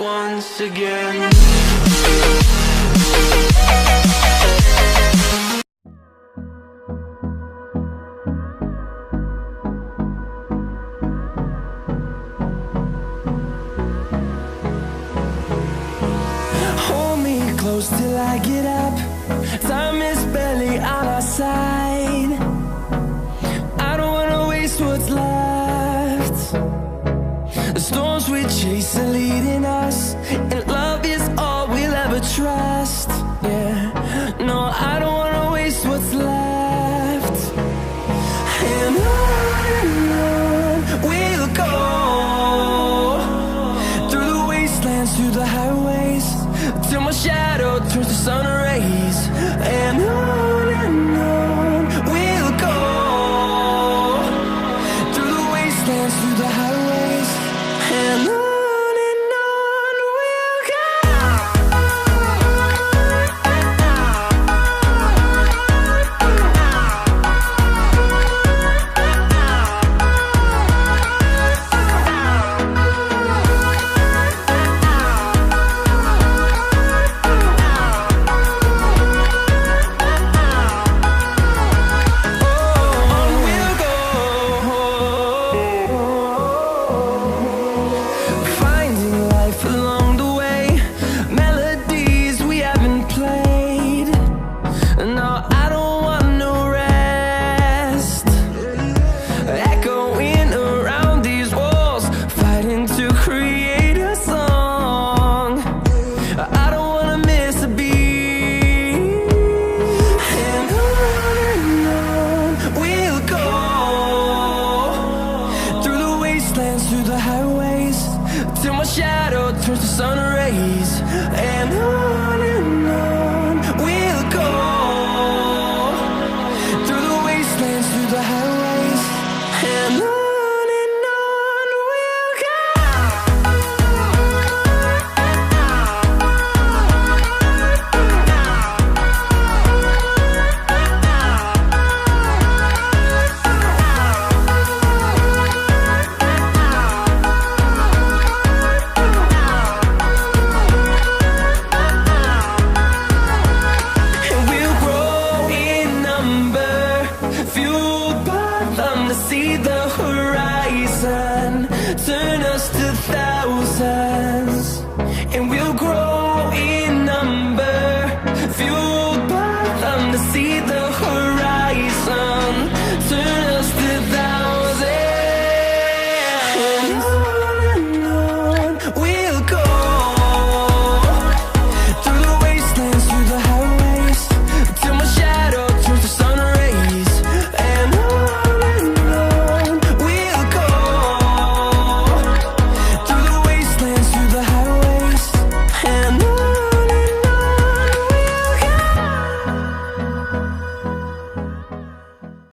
once again. Hold me close till I get up. Time is barely on our side. I don't wanna waste what's left. The storms we chase are leading us, and love is all we'll ever trust. Yeah, no, I don't wanna waste what's left. And on we'll go, through the wastelands, through the highways, till my shadow turns to sun rays. And on we'll go, through the wastelands, through the highways, and on we'll go. Through the highways, till my shadow turns to sun rays. And